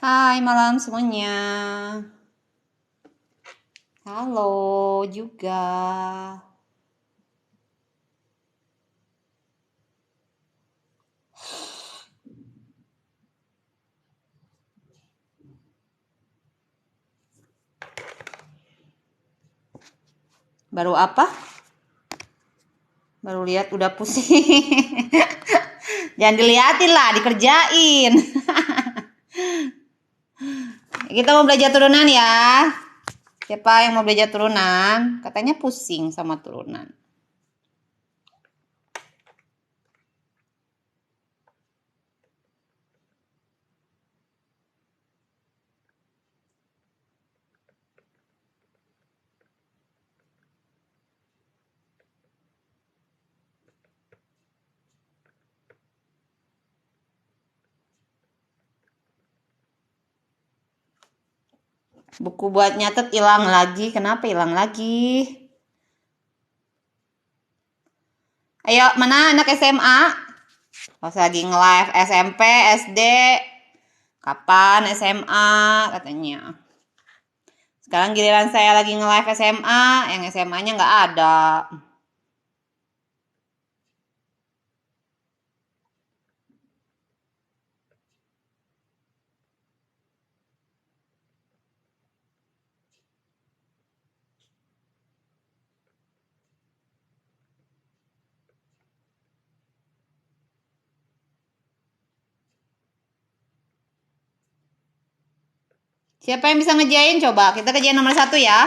Hai malam semuanya. Halo juga. Baru apa? Baru lihat udah pusing. Jangan diliatin lah, dikerjain. Kita mau belajar turunan ya. Siapa yang mau belajar turunan? Katanya pusing sama turunan. Buku buat nyatet hilang lagi. Kenapa hilang lagi? Ayo, mana anak SMA? Pas lagi nge-live SMP, SD. Kapan SMA katanya. Sekarang giliran saya lagi nge-live SMA, yang SMA-nya nggak ada. Siapa yang bisa ngejain? Coba kita kerjain nomor 1 ya.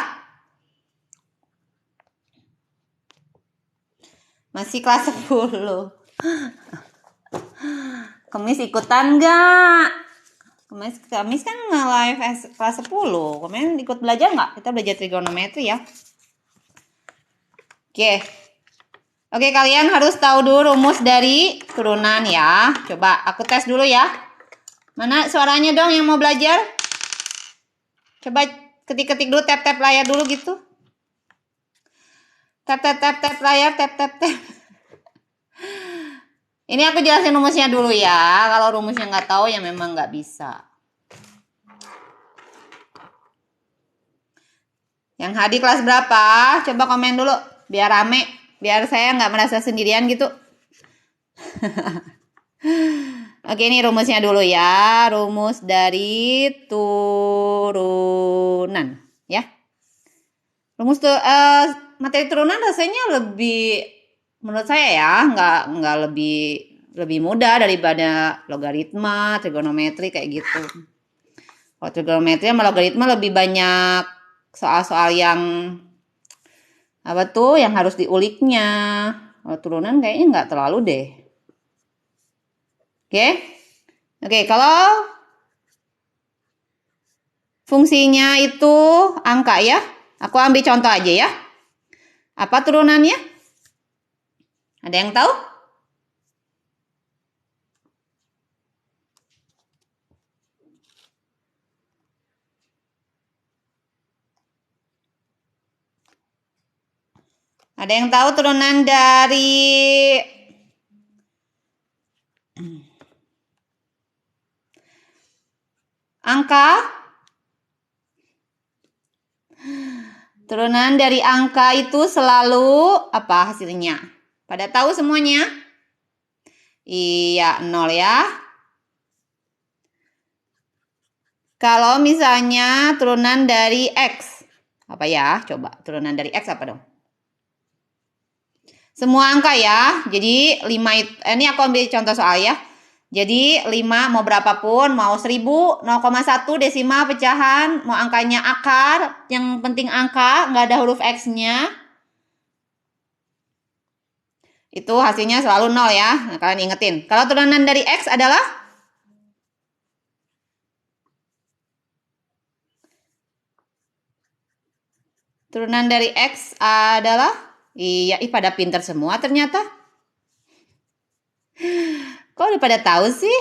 Masih kelas 10. Kemis ikutan nggak? Kemis kan nge-live kelas 10. Kemarin ikut belajar nggak? Kita belajar trigonometri ya. Oke, kalian harus tahu dulu rumus dari turunan ya. Coba aku tes dulu ya. Mana suaranya dong yang mau belajar? Coba ketik-ketik dulu, tap-tap layar dulu gitu. Tap layar, tap. Ini aku jelasin rumusnya dulu ya. Kalau rumusnya nggak tahu ya memang nggak bisa. Yang hadir kelas berapa? Coba komen dulu biar rame, biar saya nggak merasa sendirian gitu. Oke, ini rumusnya dulu ya. Rumus dari turunan ya. Rumus materi turunan rasanya lebih, menurut saya ya, nggak lebih mudah daripada logaritma, trigonometri kayak gitu. Kalau trigonometri sama logaritma lebih banyak soal-soal yang apa tuh yang harus diuliknya. Kalau turunan kayaknya nggak terlalu deh. Oke, kalau fungsinya itu angka ya. Aku ambil contoh aja ya. Apa turunannya? Ada yang tahu? Ada yang tahu turunan dari angka? Turunan dari angka itu selalu apa hasilnya? Pada tahu semuanya? Iya, 0 ya. Kalau misalnya turunan dari X, apa ya? Coba turunan dari X apa dong? Semua angka ya. Jadi 5 ini aku ambil contoh soal ya. Jadi 5 mau berapapun, mau 1000, 0,1 desimal pecahan, mau angkanya akar, yang penting angka, nggak ada huruf X-nya. Itu hasilnya selalu 0 ya. Nah, kalian ingetin. Kalau turunan dari X adalah? Turunan dari X adalah? Iya, pada pinter semua ternyata. Kok udah pada tahu sih?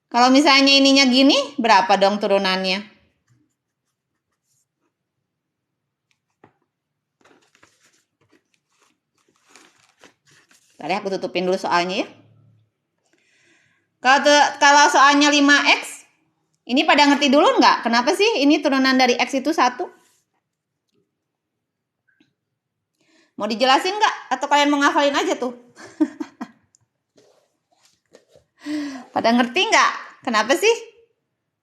Kalau misalnya ininya gini, berapa dong turunannya? Tadi aku tutupin dulu soalnya ya. Kalau soalnya 5X, ini pada ngerti dulu nggak? Kenapa sih ini turunan dari X itu 1? Mau dijelasin nggak? Atau kalian mau ngafalin aja tuh? Pada ngerti nggak? Kenapa sih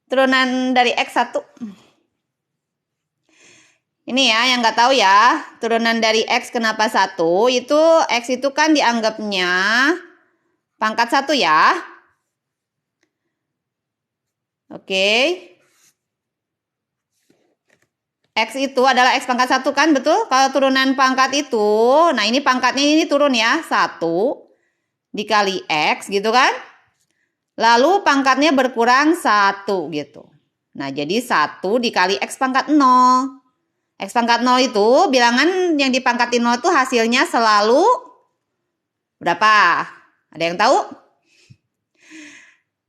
turunan dari X 1? Ini ya, yang nggak tahu ya, turunan dari X kenapa 1, itu X itu kan dianggapnya pangkat 1 ya. Oke. X itu adalah X pangkat 1 kan, betul? Kalau turunan pangkat itu, nah ini pangkatnya ini turun ya, 1 dikali X gitu kan. Lalu pangkatnya berkurang 1 gitu. Nah jadi 1 dikali X pangkat 0. X pangkat 0 itu bilangan yang dipangkatin 0 itu hasilnya selalu berapa? Ada yang tahu?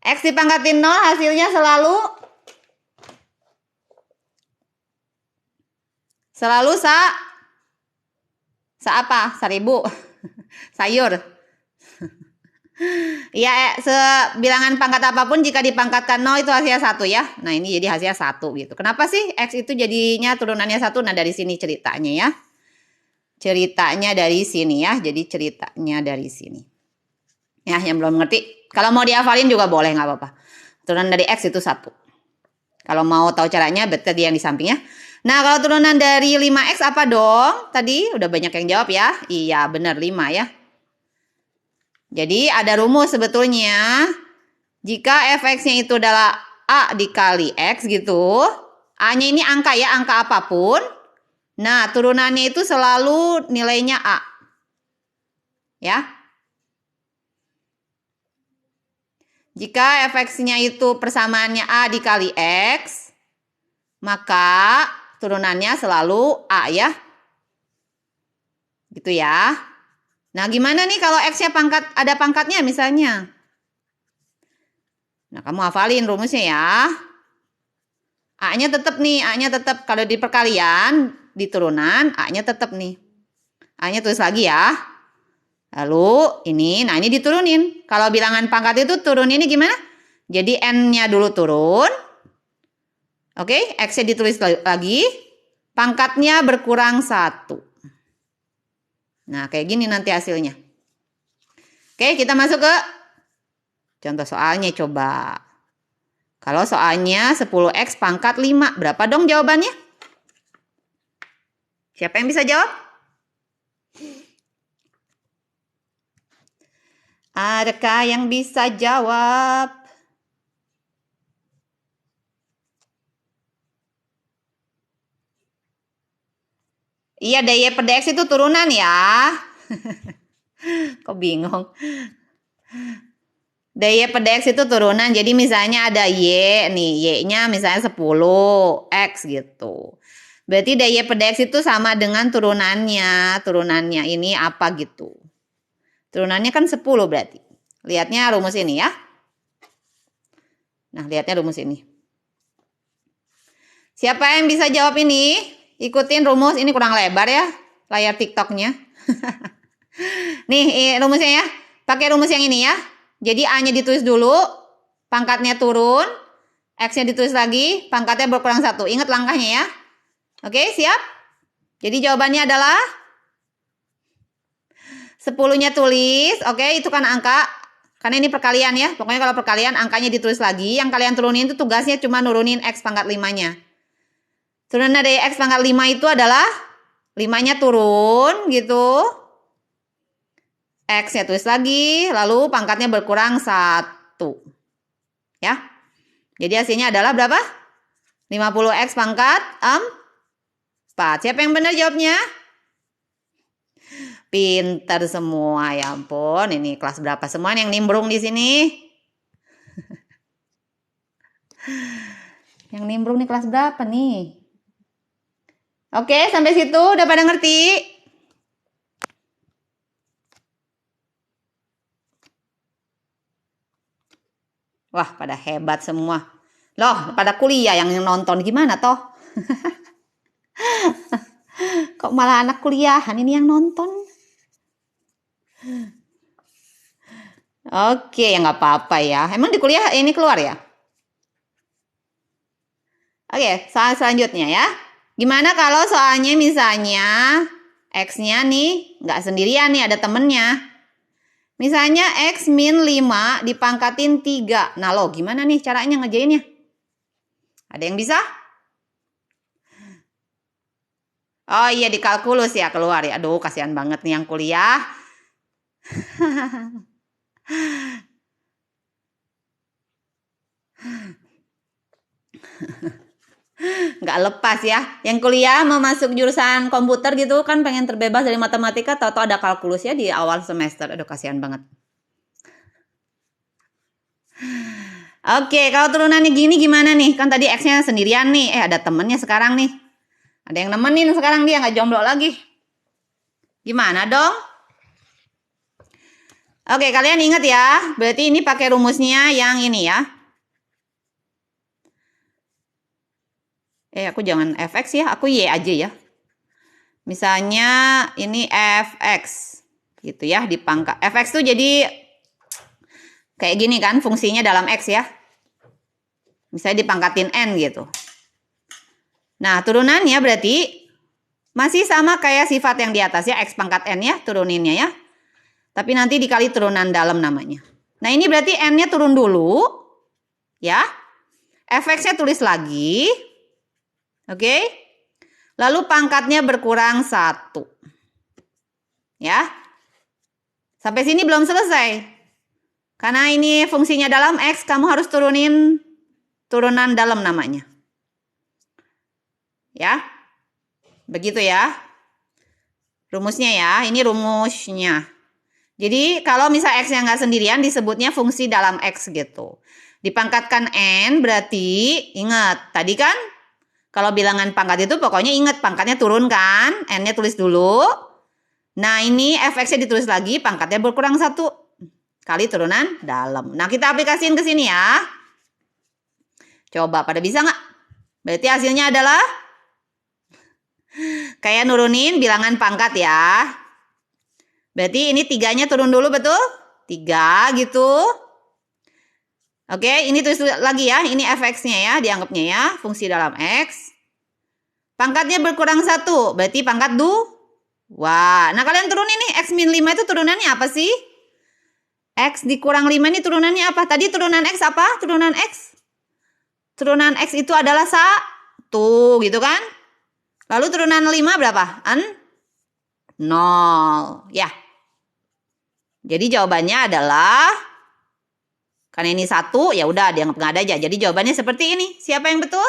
X dipangkatin 0 hasilnya selalu apa? 1000. Sayur. Iya, bilangan pangkat apapun jika dipangkatkan 0 itu hasilnya 1 ya. Nah, ini jadi hasilnya 1 gitu. Kenapa sih X itu jadinya turunannya 1? Nah, dari sini ceritanya ya. Ceritanya dari sini ya. Jadi ceritanya dari sini. Ya, yang belum ngerti. Kalau mau dihafalin juga boleh, nggak apa-apa. Turunan dari X itu 1. Kalau mau tahu caranya, tadi yang di samping ya. Nah, kalau turunan dari 5X apa dong? Tadi udah banyak yang jawab ya. Iya, benar 5 ya. Jadi ada rumus sebetulnya. Jika fx-nya itu adalah A dikali X gitu. A-nya ini angka ya, angka apapun. Nah, turunannya itu selalu nilainya A. Ya. Jika fx-nya itu persamaannya A dikali X, maka turunannya selalu A ya. Gitu ya. Nah, gimana nih kalau X-nya ada pangkatnya misalnya? Nah, kamu hafalin rumusnya ya. A-nya tetap nih, A-nya tetap. Kalau di perkalian, di turunan, A-nya tetap nih. A-nya tulis lagi ya. Lalu ini, nah ini diturunin. Kalau bilangan pangkat itu turun ini gimana? Jadi N-nya dulu turun. Oke, X-nya ditulis lagi. Pangkatnya berkurang 1. Nah, kayak gini nanti hasilnya. Oke, kita masuk ke contoh soalnya coba. Kalau soalnya 10X pangkat 5, berapa dong jawabannya? Siapa yang bisa jawab? Adakah yang bisa jawab? Iya, dy per dx itu turunan ya. Kok bingung? dy per dx itu turunan. Jadi misalnya ada y nih, y-nya misalnya 10x gitu. Berarti dy per dx itu sama dengan turunannya. Turunannya ini apa gitu. Turunannya kan 10 berarti. Lihatnya rumus ini ya. Nah, lihatnya rumus ini. Siapa yang bisa jawab ini? Ikutin rumus, ini kurang lebar ya layar TikToknya. Nih rumusnya ya, pakai rumus yang ini ya. Jadi A-nya ditulis dulu, pangkatnya turun, X-nya ditulis lagi, pangkatnya berkurang 1. Ingat langkahnya ya. Oke, siap? Jadi jawabannya adalah 10-nya tulis, oke itu kan angka, karena ini perkalian ya. Pokoknya kalau perkalian angkanya ditulis lagi, yang kalian turunin itu tugasnya cuma nurunin X pangkat 5-nya. Turunan dari X pangkat 5 itu adalah 5-nya turun gitu. X-nya tulis lagi, lalu pangkatnya berkurang 1. Ya. Jadi hasilnya adalah berapa? 50X pangkat 4. Siapa yang benar jawabnya? Pintar semua, ya ampun. Ini kelas berapa semua yang nimbrung di sini? Yang nimbrung nih kelas berapa nih? Oke, sampai situ udah pada ngerti? Wah, pada hebat semua. Loh, pada kuliah yang nonton gimana toh? Kok malah anak kuliahan ini yang nonton? Oke, ya nggak apa-apa ya. Emang di kuliah ini keluar ya? Oke, soal selanjutnya ya. Gimana kalau soalnya misalnya X-nya nih nggak sendirian nih, ada temennya. Misalnya X min 5 dipangkatin 3. Nah lo gimana nih caranya ngerjainnya? Ada yang bisa? Oh iya di kalkulus ya keluar ya. Aduh kasihan banget nih yang kuliah. Nggak lepas ya. Yang kuliah mau masuk jurusan komputer gitu kan pengen terbebas dari matematika, tahu-tahu ada kalkulus ya di awal semester. Aduh kasihan banget. Oke, kalau turunannya gini gimana nih? Kan tadi X-nya sendirian nih. Ada temennya sekarang nih. Ada yang nemenin sekarang dia nggak jomblo lagi. Gimana dong? Oke, kalian ingat ya. Berarti ini pakai rumusnya yang ini ya. Aku jangan fx ya, aku y aja ya. Misalnya ini fx gitu ya, dipangkat. Fx tuh jadi kayak gini kan fungsinya dalam x ya. Misalnya dipangkatin n gitu. Nah, turunannya berarti masih sama kayak sifat yang di atas ya, x pangkat n ya, turuninnya ya. Tapi nanti dikali turunan dalam namanya. Nah, ini berarti n-nya turun dulu ya. Fx-nya tulis lagi. Oke. Lalu pangkatnya berkurang 1. Ya. Sampai sini belum selesai. Karena ini fungsinya dalam X, kamu harus turunin turunan dalam namanya. Ya. Begitu ya. Rumusnya ya, ini rumusnya. Jadi kalau misal X-nya nggak sendirian disebutnya fungsi dalam X gitu. Dipangkatkan N berarti ingat tadi kan kalau bilangan pangkat itu pokoknya ingat pangkatnya turun kan, N-nya tulis dulu. Nah ini fx-nya ditulis lagi, pangkatnya berkurang 1 kali turunan dalam. Nah kita aplikasiin ke sini ya. Coba pada bisa nggak? Berarti hasilnya adalah kayak nurunin bilangan pangkat ya. Berarti ini 3-nya turun dulu betul? 3 gitu. Oke, ini tulis lagi ya. Ini fx-nya ya, dianggapnya ya. Fungsi dalam x. Pangkatnya berkurang 1. Berarti pangkat 2. Nah, kalian turunin nih. X min 5 itu turunannya apa sih? X dikurang 5 ini turunannya apa? Tadi turunan X apa? Turunan X. Turunan X itu adalah 1. Gitu kan? Lalu turunan 5 berapa? 0. Ya. Jadi jawabannya adalah karena ini 1, ya udah dianggap nggak ada aja. Jadi jawabannya seperti ini. Siapa yang betul?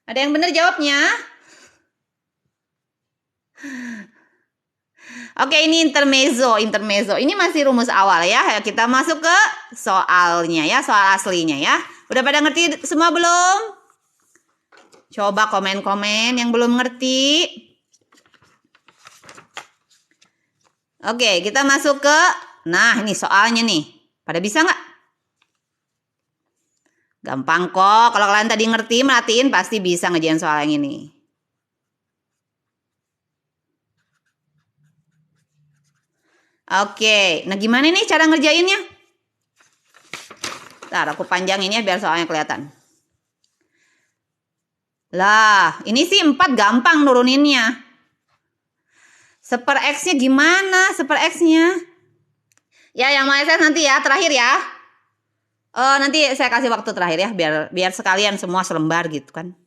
Ada yang benar jawabnya? Oke, ini intermezzo. Ini masih rumus awal ya. Kita masuk ke soalnya ya, soal aslinya ya. Udah pada ngerti semua belum? Coba komen-komen yang belum ngerti. Oke, kita masuk ke, nah ini soalnya nih. Pada bisa nggak? Gampang kok. Kalau kalian tadi ngerti, merhatiin pasti bisa ngerjain soal yang ini. Oke, nah gimana nih cara ngerjainnya? Ntar aku panjangin ya biar soalnya kelihatan. Lah, ini sih 4 gampang nuruninnya. Seper X-nya gimana? Seper X-nya? Ya, yang mau SS nanti ya, terakhir ya. Nanti saya kasih waktu terakhir ya, biar sekalian semua selembar gitu kan.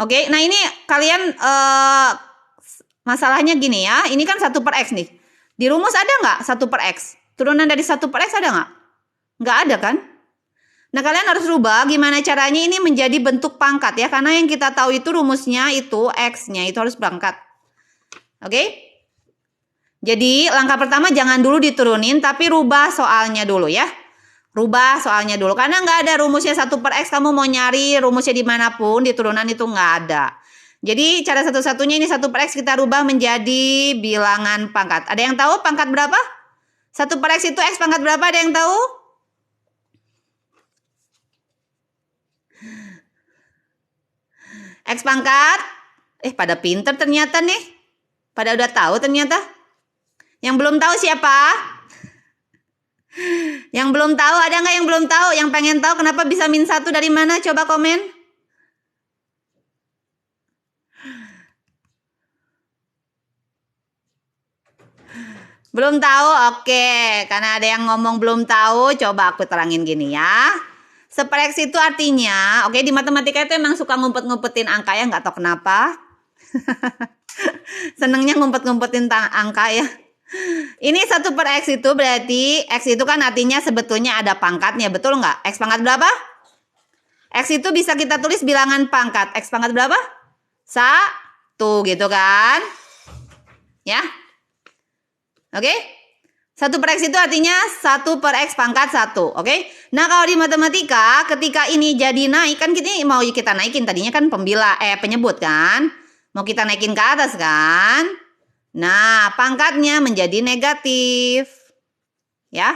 Oke, nah ini kalian masalahnya gini ya. Ini kan 1 per X nih. Di rumus ada nggak 1 per X? Turunan dari 1 per X ada nggak? Nggak ada kan? Nah kalian harus rubah gimana caranya ini menjadi bentuk pangkat ya. Karena yang kita tahu itu rumusnya itu X-nya itu harus berangkat. Oke? Jadi langkah pertama jangan dulu diturunin tapi rubah soalnya dulu ya. Rubah soalnya dulu. Karena nggak ada rumusnya 1 per X. Kamu mau nyari rumusnya dimanapun di turunan itu nggak ada. Jadi cara satu-satunya ini 1 per X kita rubah menjadi bilangan pangkat. Ada yang tahu pangkat berapa? 1 per X itu X pangkat berapa? Ada yang tahu? X pangkat. Pada pinter ternyata nih. Pada udah tahu ternyata. Yang belum tahu siapa? Yang belum tahu, ada nggak yang belum tahu? Yang pengen tahu kenapa bisa min 1 dari mana? Coba komen. Belum tahu? Oke. Karena ada yang ngomong belum tahu, coba aku terangin gini ya. Sepereks itu artinya, oke, di matematika itu emang suka ngumpet-ngumpetin angka ya, nggak tahu kenapa. Senengnya ngumpet-ngumpetin angka ya. Ini 1 per X itu berarti, X itu kan artinya sebetulnya ada pangkatnya, betul nggak? X pangkat berapa? X itu bisa kita tulis bilangan pangkat. X pangkat berapa? 1 gitu kan? Ya. Oke? 1 per X itu artinya 1 per X pangkat 1. Oke? Nah, kalau di matematika, ketika ini jadi naik, kan mau kita naikin. Tadinya kan penyebut kan? Mau kita naikin ke atas kan? Nah, pangkatnya menjadi negatif. Ya.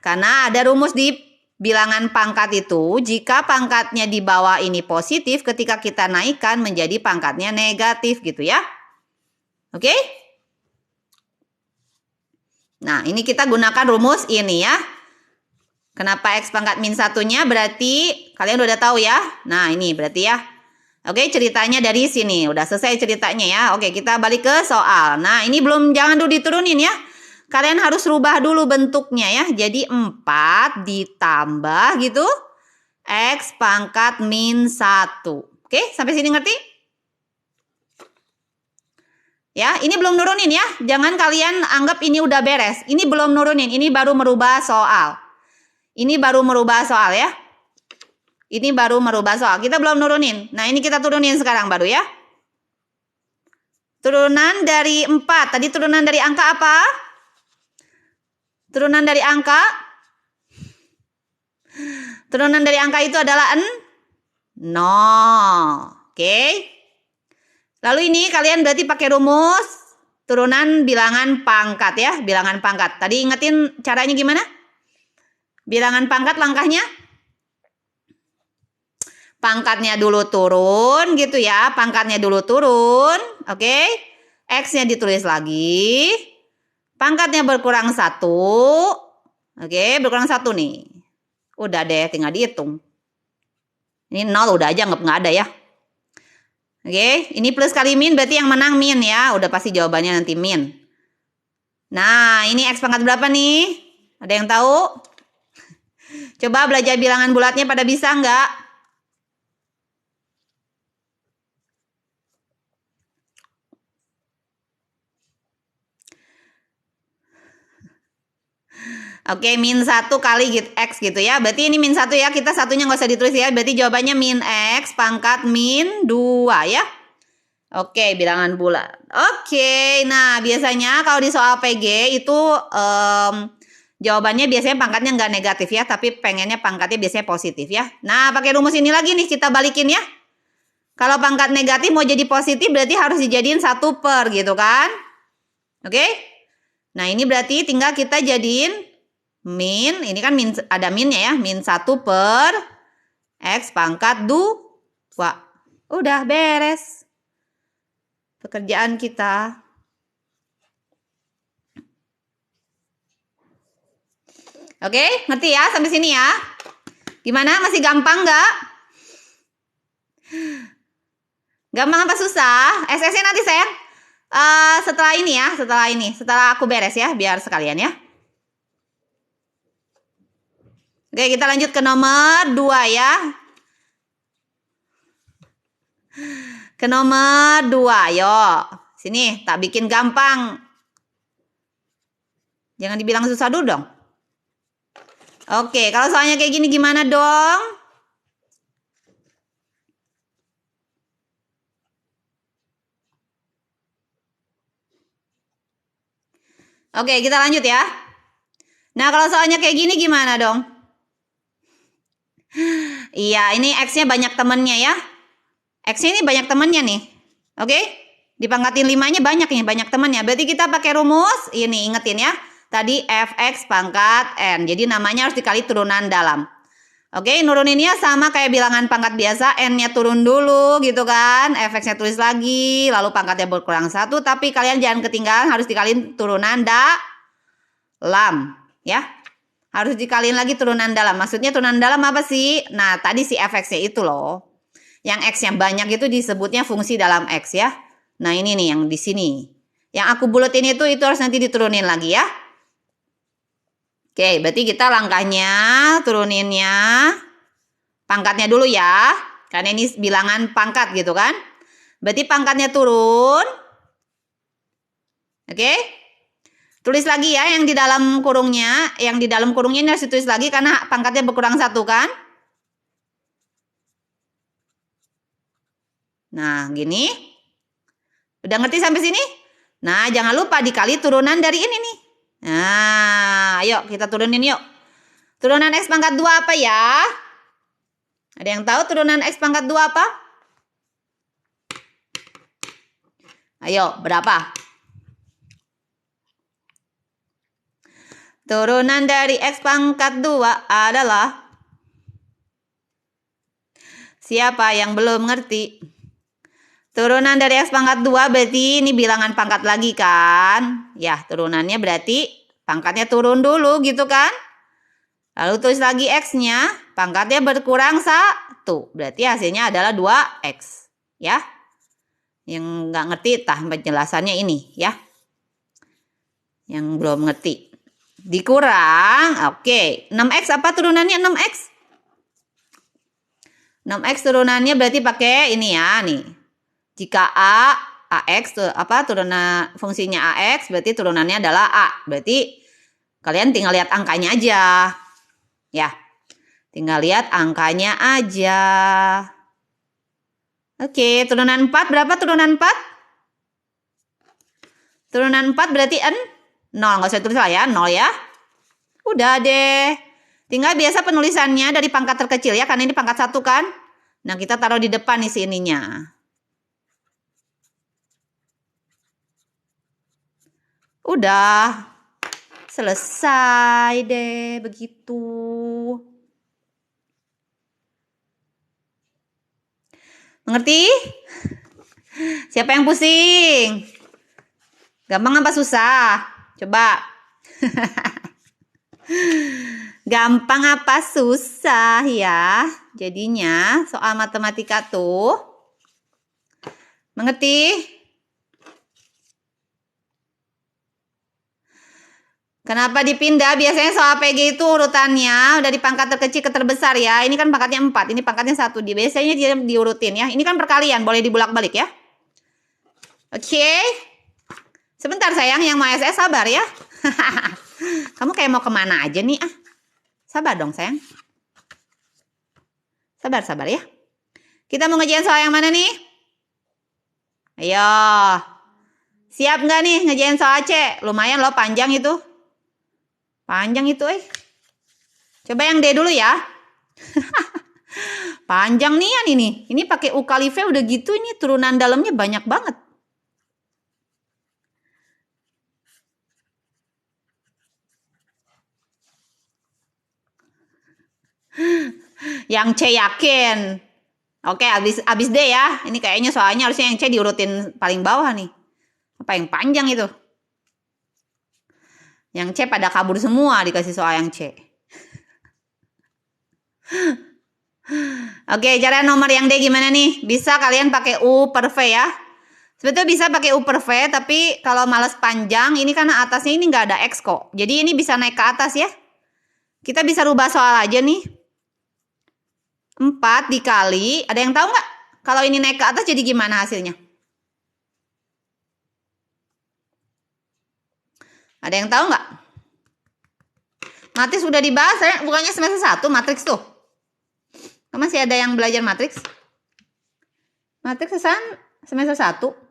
Karena ada rumus di bilangan pangkat itu, jika pangkatnya di bawah ini positif, ketika kita naikkan menjadi pangkatnya negatif gitu ya. Oke? Nah, ini kita gunakan rumus ini ya. Kenapa X pangkat min 1-nya berarti kalian udah tahu ya. Nah, ini berarti ya. Oke, ceritanya dari sini. Udah selesai ceritanya ya. Oke, kita balik ke soal. Nah, ini jangan dulu diturunin ya. Kalian harus rubah dulu bentuknya ya. Jadi 4 ditambah gitu. X pangkat min 1. Oke, sampai sini ngerti? Ya, ini belum nurunin ya. Jangan kalian anggap ini udah beres. Ini belum nurunin. Ini baru merubah soal. Ini baru merubah soal ya. Ini baru merubah soal. Kita belum nurunin. Nah, ini kita turunin sekarang baru ya. Turunan dari 4. Tadi turunan dari angka apa? Turunan dari angka? Turunan dari angka itu adalah 0. Oke. Lalu ini kalian berarti pakai rumus turunan bilangan pangkat ya. Bilangan pangkat. Tadi ingetin caranya gimana? Bilangan pangkat langkahnya? Pangkatnya dulu turun gitu ya. Pangkatnya dulu turun. Oke. X-nya ditulis lagi. Pangkatnya berkurang 1. Oke, berkurang 1 nih. Udah deh, tinggal dihitung. Ini 0 udah aja, nggak ada ya. Oke, ini plus kali min berarti yang menang min ya. Udah pasti jawabannya nanti min. Nah, ini X pangkat berapa nih? Ada yang tahu? Coba belajar bilangan bulatnya pada bisa nggak? Oke, min 1 kali X gitu ya. Berarti ini min 1 ya. Kita satunya nggak usah ditulis ya. Berarti jawabannya min X pangkat min 2 ya. Oke, bilangan bulat. Oke, nah biasanya kalau di soal PG itu jawabannya biasanya pangkatnya nggak negatif ya. Tapi pengennya pangkatnya biasanya positif ya. Nah, pakai rumus ini lagi nih kita balikin ya. Kalau pangkat negatif mau jadi positif berarti harus dijadiin 1 per gitu kan. Oke. Nah, ini berarti tinggal kita jadiin min, ini kan min, ada minnya ya, min 1 per X pangkat 2. Udah beres pekerjaan kita. Oke, ngerti ya sampai sini ya? Gimana? Masih gampang nggak? Gampang apa susah? SS-nya nanti sayang. Setelah ini ya, setelah aku beres ya, biar sekalian ya. Oke, kita lanjut ke nomor 2 ya. Ke nomor 2, yuk. Sini, tak bikin gampang. Jangan dibilang susah dulu dong. Oke, kalau soalnya kayak gini gimana dong? Oke, kita lanjut ya. Nah, kalau soalnya kayak gini gimana dong? Iya, ini X-nya banyak temennya ya. X-nya ini banyak temennya nih. Oke? Dipangkatin 5-nya banyak nih, banyak temennya. Berarti kita pakai rumus, ini ingetin ya. Tadi Fx pangkat N. Jadi namanya harus dikali turunan dalam. Oke, nuruninnya sama kayak bilangan pangkat biasa. N-nya turun dulu gitu kan. Fx-nya tulis lagi. Lalu pangkatnya berkurang 1. Tapi kalian jangan ketinggalan harus dikali turunan dalam. Ya. Harus dikaliin lagi turunan dalam. Maksudnya turunan dalam apa sih? Nah, tadi si fx-nya itu loh. Yang X-nya banyak itu disebutnya fungsi dalam X ya. Nah, ini nih yang di sini. Yang aku buletin itu harus nanti diturunin lagi ya. Oke, berarti kita langkahnya turuninnya pangkatnya dulu ya. Karena ini bilangan pangkat gitu kan. Berarti pangkatnya turun. Oke. Tulis lagi ya yang di dalam kurungnya. Yang di dalam kurungnya ini harus ditulis lagi karena pangkatnya berkurang 1 kan. Nah, gini. Udah ngerti sampai sini? Nah, jangan lupa dikali turunan dari ini nih. Nah, ayo kita turunin yuk. Turunan X pangkat 2 apa ya? Ada yang tahu turunan X pangkat 2 apa? Ayo, berapa? Turunan dari X pangkat 2 adalah... Siapa yang belum ngerti? Turunan dari X pangkat 2 berarti ini bilangan pangkat lagi kan? Ya, turunannya berarti pangkatnya turun dulu gitu kan? Lalu tulis lagi X-nya, pangkatnya berkurang 1. Berarti hasilnya adalah 2X. Ya. Yang nggak ngerti, penjelasannya ini ya. Yang belum ngerti. Dikurang, oke. 6X apa turunannya 6X? 6X turunannya berarti pakai ini ya, nih. Jika AX turunan fungsinya AX berarti turunannya adalah A. Berarti kalian tinggal lihat angkanya aja. Ya. Tinggal lihat angkanya aja. Oke, turunan 4 berapa turunan 4? Turunan 4 berarti 0, enggak usah tulis lah ya, 0 ya. Udah deh. Tinggal biasa penulisannya dari pangkat terkecil ya, karena ini pangkat 1 kan. Nah, kita taruh di depan nih ininya. Udah. Selesai deh begitu. Mengerti? Siapa yang pusing? Gampang apa susah? Coba. Gampang apa susah ya? Jadinya soal matematika tuh. Mengerti? Kenapa dipindah? Biasanya soal PG itu urutannya dari pangkat terkecil ke terbesar ya. Ini kan pangkatnya 4, ini pangkatnya 1. Biasanya dia diurutin ya. Ini kan perkalian, boleh dibulak-balik ya. Oke. Sebentar sayang, yang mau SS sabar ya. Kamu kayak mau kemana aja nih? Sabar dong sayang. Sabar ya. Kita mau ngerjain soal yang mana nih? Ayo. Siap nggak nih ngerjain soal C? Lumayan loh, panjang itu. Panjang itu Coba yang D dulu ya. Panjang nih ini. Ini pakai ukalife udah gitu, ini turunan dalamnya banyak banget. Yang C yakin. Oke, abis D ya. Ini kayaknya soalnya harusnya yang C diurutin paling bawah nih. Apa yang panjang itu? Yang C pada kabur semua dikasih soal yang C. Oke, cara nomor yang D gimana nih? Bisa kalian pakai U per V ya. Sebetulnya bisa pakai U per V, tapi kalau males panjang, ini karena atasnya ini nggak ada X kok. Jadi ini bisa naik ke atas ya. Kita bisa rubah soal aja nih. 4 dikali, ada yang tahu nggak? Kalau ini naik ke atas jadi gimana hasilnya? Ada yang tahu nggak? Matriks udah dibahas ya, bukannya semester 1 matriks tuh. Masih ada yang belajar matriks? Matriks semester 1.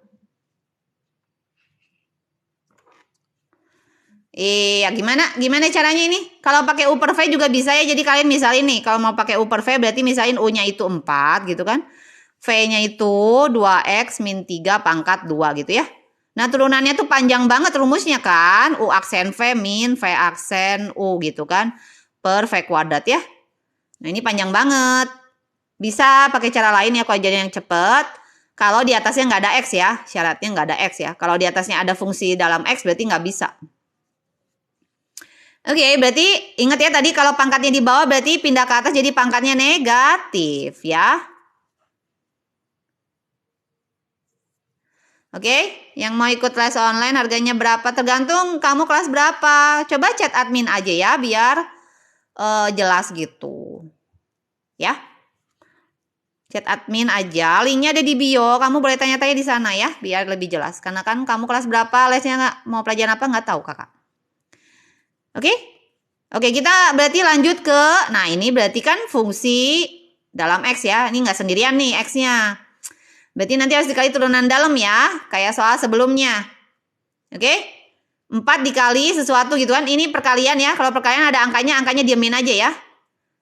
Iya, gimana caranya ini? Kalau pakai U per V juga bisa ya. Jadi kalian misalin nih, kalau mau pakai U per V berarti misalin U-nya itu 4 gitu kan. V-nya itu 2X min 3 pangkat 2 gitu ya. Nah, turunannya tuh panjang banget rumusnya kan. U aksen V min V aksen U gitu kan. Per V kuadrat ya. Nah, ini panjang banget. Bisa pakai cara lain ya kalau jadi yang cepet. Kalau di atasnya nggak ada X ya. Syaratnya nggak ada X ya. Kalau di atasnya ada fungsi dalam X berarti nggak bisa. Oke, berarti ingat ya tadi kalau pangkatnya di bawah berarti pindah ke atas jadi pangkatnya negatif ya. Oke, yang mau ikut les online harganya berapa? Tergantung kamu kelas berapa. Coba chat admin aja ya biar jelas gitu. Ya. Chat admin aja, linknya ada di bio. Kamu boleh tanya-tanya di sana ya biar lebih jelas. Karena kan kamu kelas berapa, lesnya mau pelajaran apa nggak tahu kakak. Oke? Oke, kita berarti lanjut ke, nah ini berarti kan fungsi dalam X ya. Ini nggak sendirian nih X-nya. Berarti nanti harus dikali turunan dalam ya, kayak soal sebelumnya. Oke? 4 dikali sesuatu gitu kan. Ini perkalian ya. Kalau perkalian ada angkanya diamin aja ya.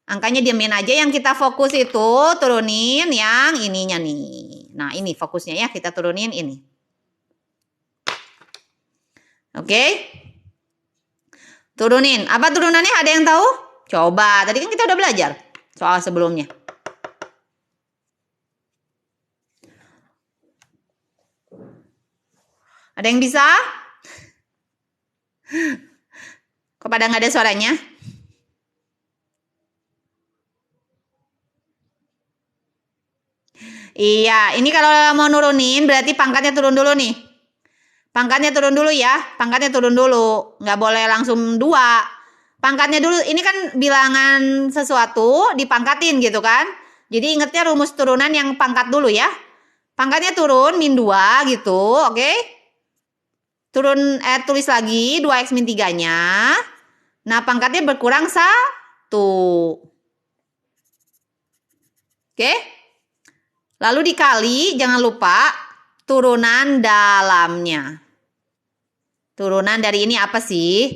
Angkanya diamin aja. Yang kita fokus itu turunin yang ininya nih. Nah ini fokusnya ya. Kita turunin ini. Oke? Turunin. Apa turunannya? Ada yang tahu? Coba. Tadi kan kita udah belajar soal sebelumnya. Ada yang bisa? Kok pada nggak ada suaranya? Iya, ini kalau mau nurunin berarti pangkatnya turun dulu nih. Pangkatnya turun dulu ya, pangkatnya turun dulu. Nggak boleh langsung 2. Pangkatnya dulu, ini kan bilangan sesuatu dipangkatin gitu kan. Jadi ingetnya rumus turunan yang pangkat dulu ya. Pangkatnya turun, min 2 gitu, oke. Turun, tulis lagi 2x min 3-nya. Nah, pangkatnya berkurang 1. Oke. Lalu dikali, jangan lupa turunan dalamnya. Turunan dari ini apa sih?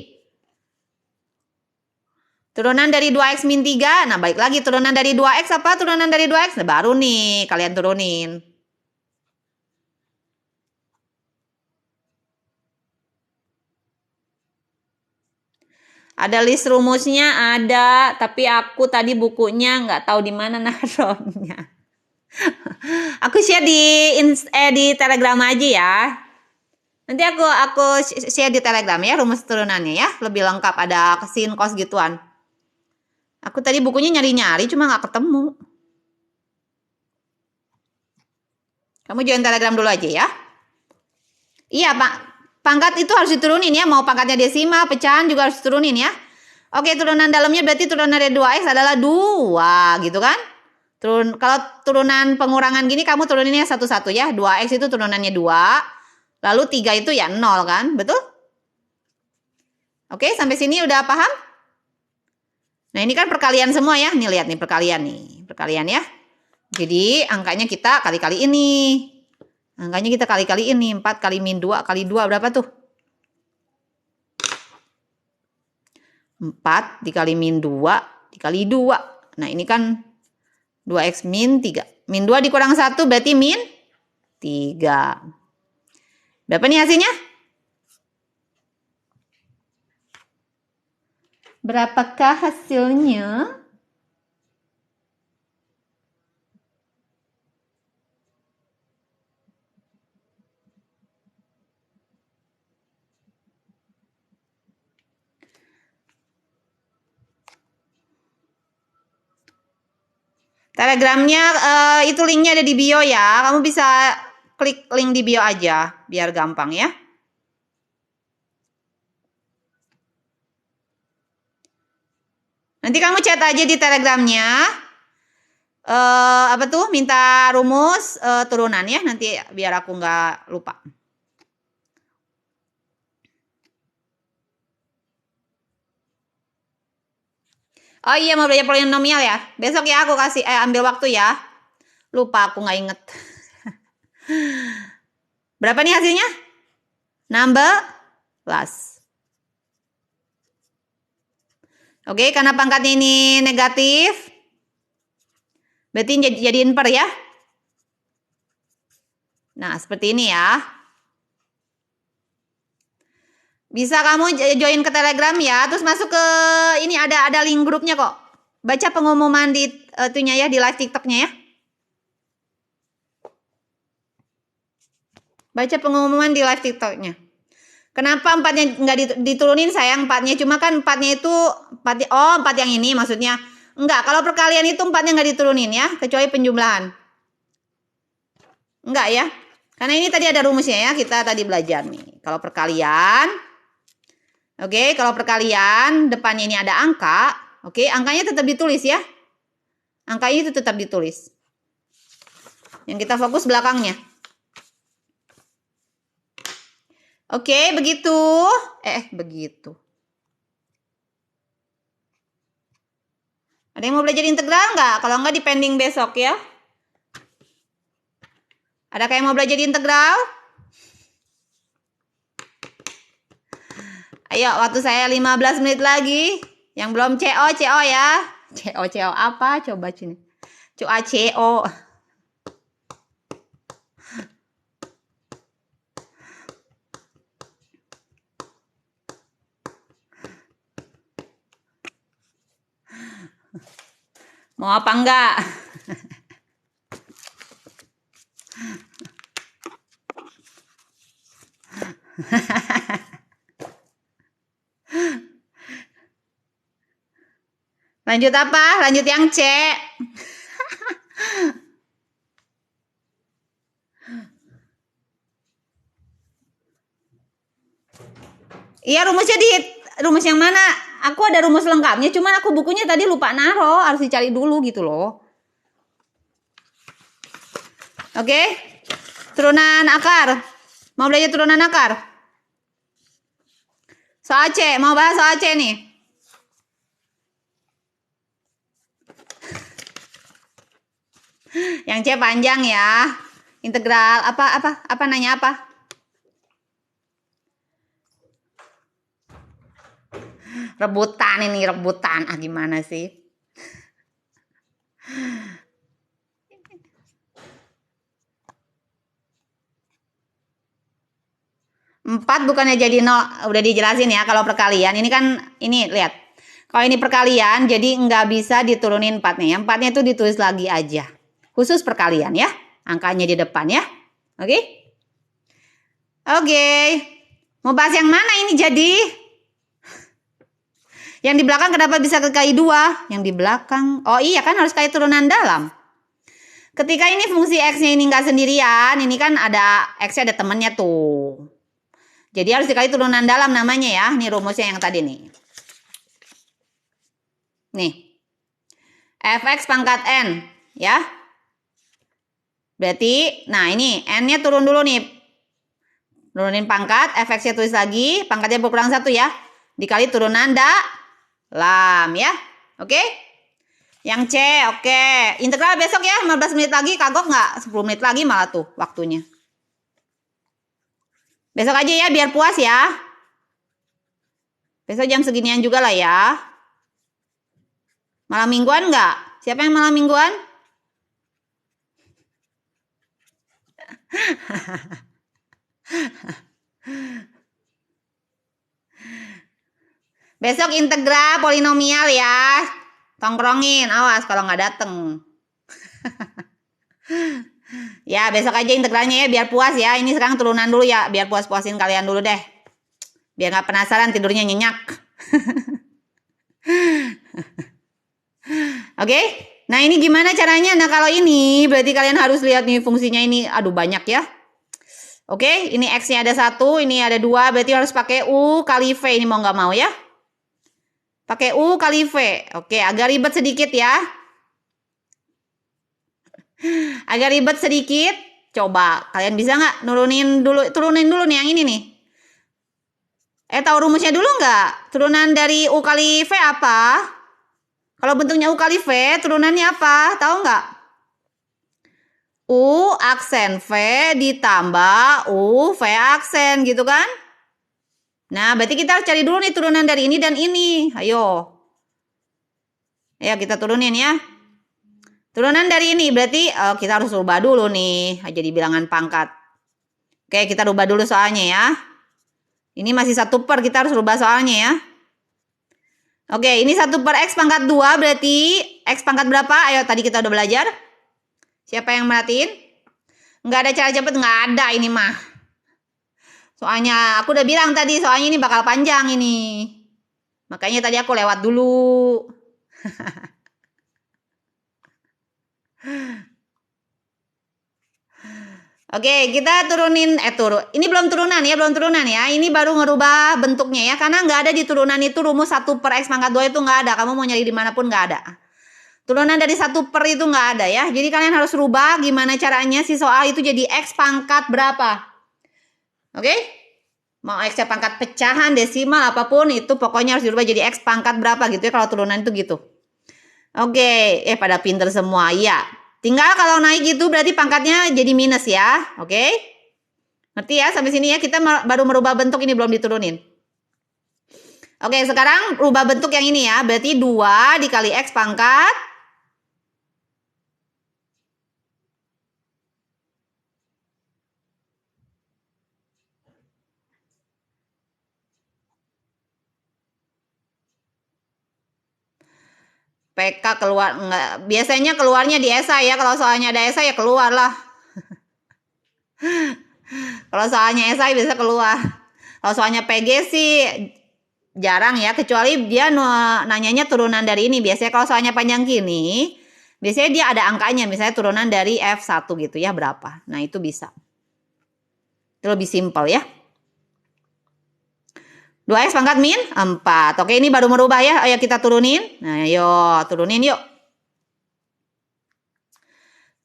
Turunan dari 2x min 3. Nah, balik lagi. Turunan dari 2x apa? Turunan dari 2x. Nah, baru nih kalian turunin. Ada list rumusnya, ada. Tapi aku tadi bukunya nggak tahu di mana naruhnya. Aku share di Telegram aja ya. Nanti aku share di Telegram ya rumus turunannya ya. Lebih lengkap, ada sin, cos gituan. Aku tadi bukunya nyari-nyari cuma nggak ketemu. Kamu join Telegram dulu aja ya. Iya, Pak. Pangkat itu harus diturunin ya. Mau pangkatnya desimal, pecahan juga harus turunin ya. Oke, turunan dalamnya berarti turunan dari 2x adalah 2 gitu kan. Kalau turunan pengurangan gini kamu turuninnya satu-satu ya. 2x itu turunannya 2. Lalu 3 itu ya 0 kan. Betul? Oke, sampai sini udah paham? Nah, ini kan perkalian semua ya. Nih lihat nih perkalian nih. Perkalian ya. Jadi angkanya kita kali-kali ini. Angkanya kita kali-kali ini. 4 kali min 2 kali 2 berapa tuh? 4 dikali min 2 dikali 2. Nah ini kan 2x min 3. Min 2 dikurang 1 berarti min 3. Berapa nih hasilnya? Berapakah hasilnya? Telegramnya itu linknya ada di bio ya. Kamu bisa klik link di bio aja biar gampang ya. Nanti kamu chat aja di Telegramnya. Apa tuh? Minta rumus turunan ya. Nanti biar aku nggak lupa. Oh iya, mau belajar polinomial ya. Besok ya aku kasih ambil waktu ya. Lupa aku nggak inget. Berapa nih hasilnya? 16. Oke, karena pangkatnya ini negatif. Berarti jadiin per ya. Nah, seperti ini ya. Bisa kamu join ke Telegram ya, terus masuk ke ini ada link grupnya kok. Baca pengumuman di itunya ya, di live TikToknya ya. Baca pengumuman di live TikToknya. Kenapa 4-nya nggak diturunin sayang 4-nya? Cuma kan 4-nya itu 4 yang ini maksudnya. Enggak, kalau perkalian itu 4-nya nggak diturunin ya, kecuali penjumlahan. Enggak ya. Karena ini tadi ada rumusnya ya, kita tadi belajar nih. Kalau perkalian, oke, kalau perkalian depannya ini ada angka, oke, angkanya tetap ditulis ya. Angkanya itu tetap ditulis. Yang kita fokus belakangnya. Oke, begitu. Begitu. Ada yang mau belajar integral nggak? Kalau nggak dipending besok ya. Ada yang mau belajar integral? Ayo, waktu saya 15 menit lagi. Yang belum CO ya. CO apa? Coba sini. CO. Mau apa enggak? Lanjut apa? Lanjut yang C. Iya, rumus yang mana? Aku ada rumus lengkapnya, cuman aku bukunya tadi lupa naro, harus dicari dulu gitu loh. Oke? Turunan akar. Mau belajar turunan akar? Soal C, mau bahas soal C nih. Yang C panjang ya. Integral apa nanya apa? Rebutan ini, rebutan. Gimana sih? Empat bukannya jadi 0, udah dijelasin ya kalau perkalian. Ini kan, ini lihat. Kalau ini perkalian, jadi nggak bisa diturunin 4-nya. Yang 4-nya itu ditulis lagi aja. Khusus perkalian ya. Angkanya di depan ya. Oke? Oke. Mau bahas yang mana ini jadi? Yang di belakang kenapa bisa ke KI 2? Yang di belakang, oh iya kan harus KI turunan dalam. Ketika ini fungsi X-nya ini nggak sendirian, ini kan ada X-nya ada temennya tuh. Jadi harus dikali turunan dalam namanya ya. Ini rumusnya yang tadi nih. Nih. Fx pangkat N ya. Berarti, nah ini N-nya turun dulu nih. Turunin pangkat, Fx-nya tulis lagi, pangkatnya berkurang 1 ya. Dikali turunan dalam ya. Oke? Yang C, oke. Integral besok ya, 15 menit lagi, kagok nggak? 10 menit lagi malah tuh waktunya. Besok aja ya, biar puas ya. Besok jam seginian juga lah ya. Malam mingguan nggak? Siapa yang malam mingguan? Besok integral polinomial ya. Tongkrongin, awas kalau nggak dateng. Ya besok aja integralnya ya biar puas ya. Ini sekarang turunan dulu ya, biar puas-puasin kalian dulu deh. Biar nggak penasaran tidurnya nyenyak. Oke? Nah ini gimana caranya? Nah kalau ini berarti kalian harus lihat nih fungsinya ini. Aduh banyak ya. Oke, ini X-nya ada 1, ini ada 2. Berarti harus pakai U kali V. Ini mau nggak mau ya. Pakai U kali V. Oke, agak ribet sedikit ya. Agak ribet sedikit. Coba, kalian bisa nggak turunin dulu nih yang ini nih. Tahu rumusnya dulu nggak? Turunan dari U kali V apa? Kalau bentuknya U kali V, turunannya apa? Tahu nggak? U aksen V ditambah U V aksen gitu kan? Nah, berarti kita harus cari dulu nih turunan dari ini dan ini. Ayo. Ya, kita turunin ya. Turunan dari ini berarti kita harus rubah dulu nih. Jadi bilangan pangkat. Oke, kita rubah dulu soalnya ya. Ini masih 1 per, kita harus rubah soalnya ya. Oke, ini 1 per X pangkat 2 berarti X pangkat berapa? Ayo, tadi kita udah belajar. Siapa yang merhatiin? Nggak ada cara cepet, nggak ada ini mah. Soalnya aku udah bilang tadi, soalnya ini bakal panjang ini. Makanya tadi aku lewat dulu. Oke, kita turunin, ini belum turunan ya. Ini baru ngerubah bentuknya ya, karena nggak ada di turunan itu rumus 1 per X pangkat 2 itu nggak ada. Kamu mau nyari dimanapun nggak ada. Turunan dari 1 per itu nggak ada ya. Jadi kalian harus rubah gimana caranya si soal itu jadi X pangkat berapa. Oke? Mau X pangkat pecahan, desimal, apapun itu pokoknya harus dirubah jadi X pangkat berapa gitu ya kalau turunan itu gitu. Oke, pada pinter semua. Iya. Tinggal kalau naik gitu berarti pangkatnya jadi minus ya. Oke? Ngerti ya sampai sini ya, kita baru merubah bentuk, ini belum diturunin. Oke, sekarang rubah bentuk yang ini ya. Berarti 2 dikali X pangkat. PK keluar enggak, biasanya keluarnya di esai ya. Kalau soalnya ada esai ya keluar lah. Kalau soalnya esai bisa keluar. Kalau soalnya PG sih jarang ya, kecuali dia nanyanya turunan dari ini. Biasanya kalau soalnya panjang gini, biasanya dia ada angkanya, misalnya turunan dari F1 gitu ya, berapa. Nah, itu bisa. Itu lebih simpel ya. 2X pangkat min 4. Oke, ini baru merubah ya. Ayo kita turunin. Nah, ayo turunin yuk.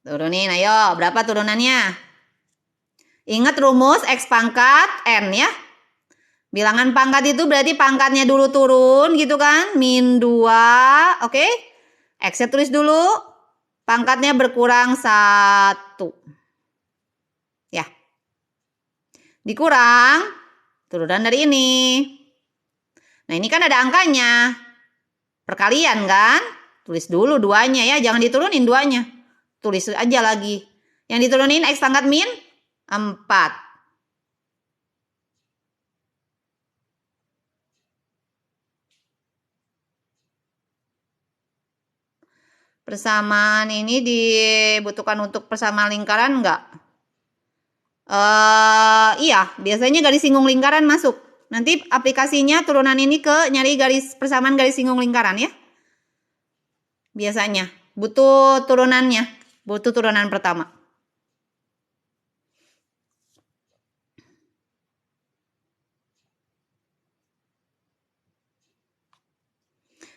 Turunin, ayo. Berapa turunannya? Ingat rumus X pangkat N ya. Bilangan pangkat itu berarti pangkatnya dulu turun gitu kan. Min 2. Oke. X-nya tulis dulu. Pangkatnya berkurang 1. Ya. Dikurang turunan dari ini. Nah, ini kan ada angkanya. Perkalian kan? Tulis dulu 2-nya ya, jangan diturunin 2-nya. Tulis aja lagi. Yang diturunin X pangkat min 4. Persamaan ini dibutuhkan untuk persamaan lingkaran enggak? Iya, biasanya garis singgung lingkaran masuk. Nanti aplikasinya turunan ini ke nyari persamaan garis singgung lingkaran ya. Biasanya butuh turunannya, butuh turunan pertama.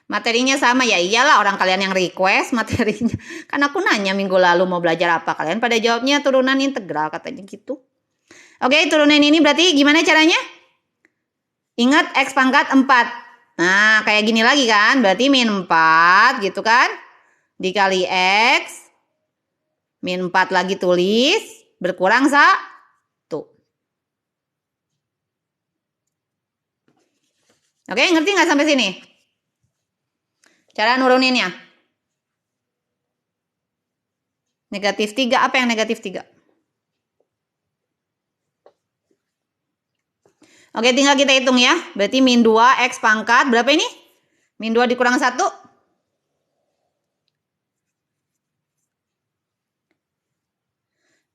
Materinya sama ya, iyalah orang kalian yang request materinya. Kan aku nanya minggu lalu mau belajar apa, kalian pada jawabnya turunan integral katanya gitu. Oke, turunan ini berarti gimana caranya? Ingat X pangkat 4. Nah, kayak gini lagi kan, berarti min 4 gitu kan. Dikali X. Min 4 lagi tulis, berkurang 1. Oke, ngerti nggak sampai sini? Cara nuruninnya. Negatif 3, apa yang negatif 3? Oke, tinggal kita hitung ya. Berarti min 2 X pangkat, berapa ini? Min 2 dikurang 1.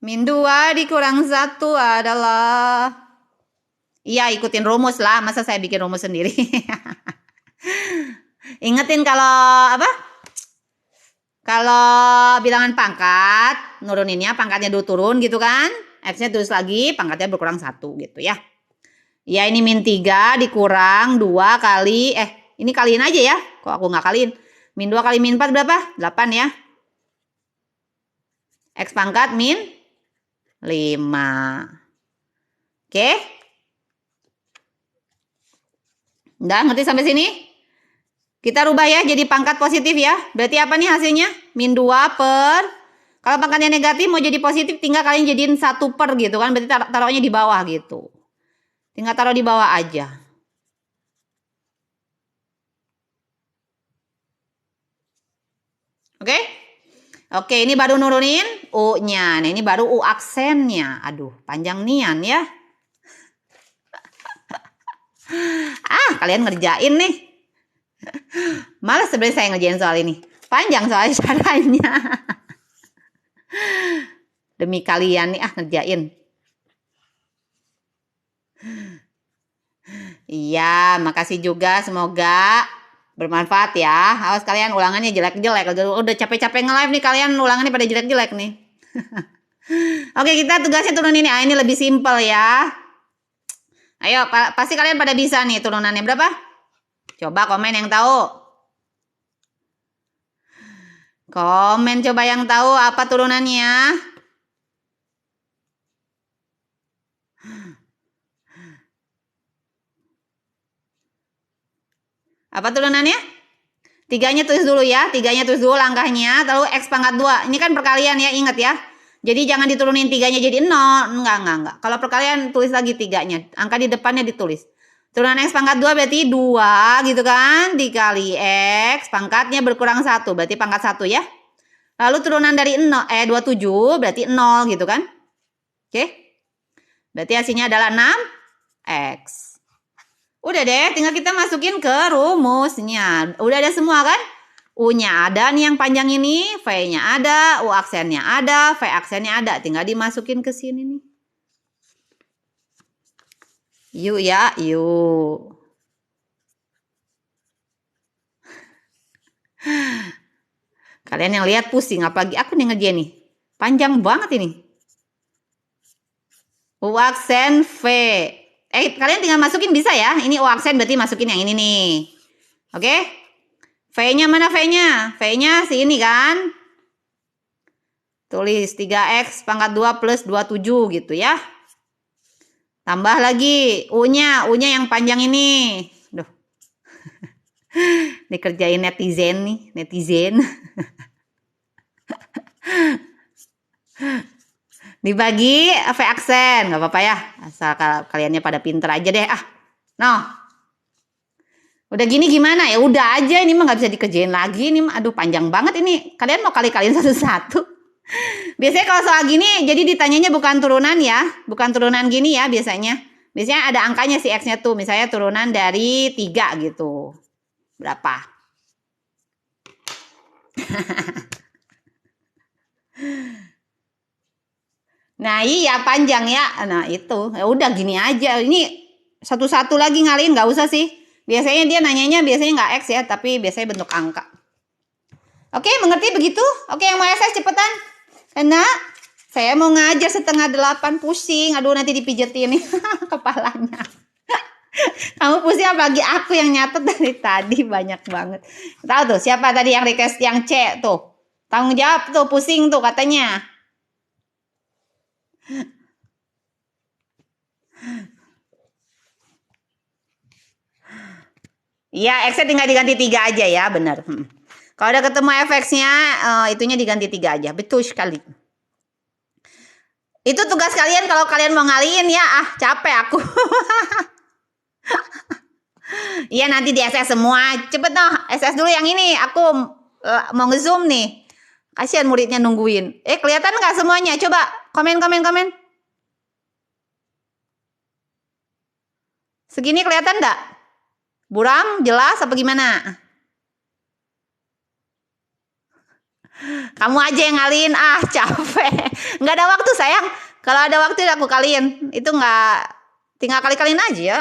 Min 2 dikurang 1 adalah... Iya, ikutin rumus lah. Masa saya bikin rumus sendiri? Ingetin kalau apa? Kalau bilangan pangkat, nuruninnya pangkatnya dulu turun gitu kan. X-nya tulis lagi, pangkatnya berkurang 1 gitu ya. Ya, ini min 3 dikurang 2 kali, ini kaliin aja ya. Kok aku nggak kaliin? Min 2 kali min 4 berapa? 8 ya. X pangkat min 5. Oke. Udah ngerti sampai sini? Kita rubah ya jadi pangkat positif ya. Berarti apa nih hasilnya? Min 2 per. Kalau pangkatnya negatif mau jadi positif tinggal kalian jadiin 1 per gitu kan. Berarti taruhnya di bawah gitu. Tinggal taruh di bawah aja. Oke? Oke, ini baru nurunin U-nya. Nah, ini baru U aksennya. Aduh, panjang nian ya. Kalian ngerjain nih. Malas sebenarnya saya ngerjain soal ini. Panjang soalnya caranya. Demi kalian nih ngerjain. Iya, makasih juga. Semoga bermanfaat ya. Awas kalian ulangannya jelek-jelek. Udah capek-capek nge-live nih kalian ulangannya pada jelek-jelek nih. Oke, kita tugasnya turun ini. Ini lebih simpel ya. Ayo, pasti kalian pada bisa nih turunannya berapa? Coba komen yang tahu. Komen coba yang tahu apa turunannya. Apa turunannya? Tiganya tulis dulu ya. Tiganya tulis dulu langkahnya. Lalu X pangkat 2. Ini kan perkalian ya, ingat ya. Jadi jangan diturunin tiganya jadi 0. Enggak. Kalau perkalian tulis lagi tiganya. Angka di depannya ditulis. Turunan X pangkat 2 berarti 2 gitu kan. Dikali X. Pangkatnya berkurang 1. Berarti pangkat 1 ya. Lalu turunan dari 27 berarti 0 gitu kan. Oke. Berarti hasilnya adalah 6X. Udah deh, tinggal kita masukin ke rumusnya. Udah ada semua kan? U-nya ada nih yang panjang ini, V-nya ada, U aksennya ada, V aksennya ada. Tinggal dimasukin ke sini nih. Yuk ya, yuk. Kalian yang lihat pusing, apalagi aku nih ngerjain nih. Panjang banget ini. U aksen V. Kalian tinggal masukin bisa ya. Ini U aksen berarti masukin yang ini nih. Oke? V-nya mana V-nya? V-nya si ini kan. Tulis 3X pangkat 2 plus 27 gitu ya. Tambah lagi U-nya yang panjang ini. Duh. Dikerjain netizen nih, netizen. Dibagi V aksen, nggak apa-apa ya. Asal kaliannya pada pinter aja deh. Udah gini gimana ya? Udah aja, ini mah nggak bisa dikerjain lagi. Ini mah aduh panjang banget ini. Kalian mau kali-kaliin satu-satu. Biasanya kalau soal gini, jadi ditanyanya bukan turunan ya. Bukan turunan gini ya biasanya. Biasanya ada angkanya si X-nya tuh. Misalnya turunan dari 3 gitu. Berapa? Nah iya panjang ya. Nah itu. Ya udah gini aja. Ini satu-satu lagi ngaliin nggak usah sih. Biasanya dia nanyanya biasanya nggak X ya. Tapi biasanya bentuk angka. Oke mengerti begitu? Oke yang mau SS cepetan. Karena saya mau ngajar 7:30 pusing. Aduh nanti dipijetin nih kepalanya. Kamu pusing apalagi aku yang nyatet dari tadi banyak banget. Tahu tuh siapa tadi yang request yang C tuh. Tanggung jawab tuh pusing tuh katanya. Iya, X-nya tinggal diganti 3 aja ya, benar. Kalau udah ketemu FX-nya, itunya diganti 3 aja. Betul sekali. Itu tugas kalian kalau kalian mau ngaliin ya. Capek aku. Iya, nanti di SS semua. Cepet noh, SS dulu yang ini. Aku mau nge-zoom nih. Kasihan muridnya nungguin. Kelihatan nggak semuanya? Coba komen. Segini kelihatan nggak? Buram, jelas apa gimana? Kamu aja yang ngaliin, capek. Nggak ada waktu sayang. Kalau ada waktu aku kaliin. Itu nggak, tinggal kali-kaliin aja ya.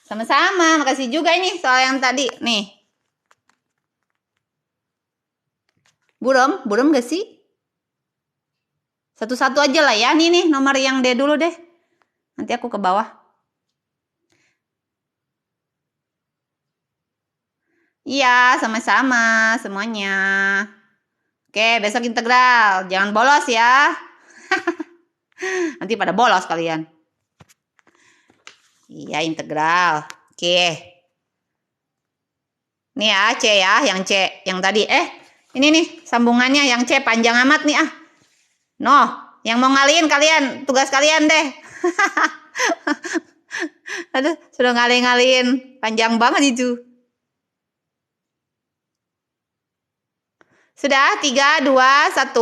Sama-sama, makasih juga ini soal yang tadi. Nih. Buram nggak sih? Satu-satu aja lah ya. Nih nomor yang D dulu deh. Nanti aku ke bawah. Iya, sama-sama semuanya. Oke, besok integral. Jangan bolos ya. Nanti pada bolos kalian. Iya, integral. Oke. Nih ya, C ya, yang C. Yang tadi. Ini nih, sambungannya yang C panjang amat nih yang mau ngaliin kalian, tugas kalian deh. Aduh, sudah ngaliin. Panjang banget itu. Sudah, 3, 2, 1.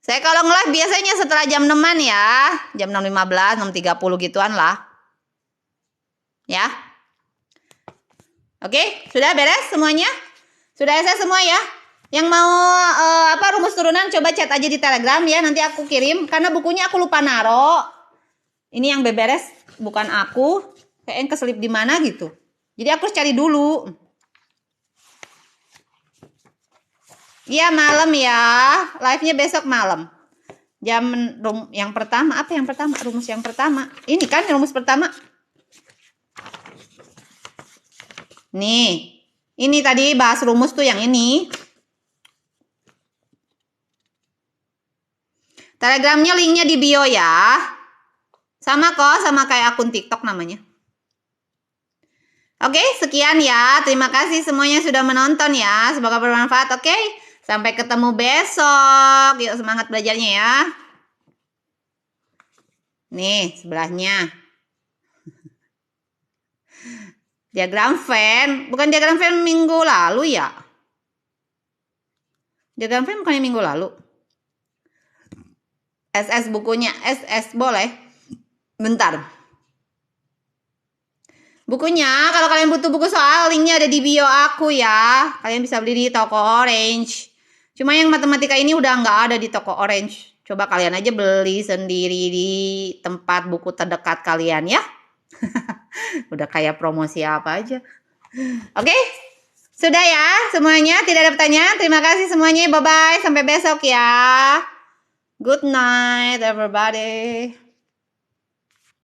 Saya kalau nge-live biasanya setelah jam 6-an ya. Jam 6.15, 6.30 gituan lah. Ya. Oke, sudah beres semuanya? Sudah SS semua ya? Yang mau rumus turunan coba chat aja di Telegram ya, nanti aku kirim karena bukunya aku lupa naro. Ini yang beberes bukan aku, kayaknya keselip di mana gitu. Jadi aku harus cari dulu. Iya malam ya, live-nya besok malam. Jam yang pertama, apa yang pertama? Rumus yang pertama. Ini kan rumus pertama. Nih, ini tadi bahas rumus tuh yang ini. Telegramnya linknya di bio ya. Sama kok, sama kayak akun TikTok namanya. Oke, sekian ya. Terima kasih semuanya sudah menonton ya. Semoga bermanfaat, oke? Sampai ketemu besok. Yuk semangat belajarnya ya. Nih, sebelahnya. Diagram Venn. Bukan diagram Venn minggu lalu ya? Diagram Venn bukannya minggu lalu? SS bukunya. SS boleh. Bentar. Bukunya, kalau kalian butuh buku soal, linknya ada di bio aku ya. Kalian bisa beli di toko Orange. Cuma yang matematika ini udah nggak ada di toko Orange. Coba kalian aja beli sendiri di tempat buku terdekat kalian ya. Udah kayak promosi apa aja. Oke, sudah ya semuanya. Tidak ada pertanyaan. Terima kasih semuanya. Bye-bye. Sampai besok ya. Good night everybody.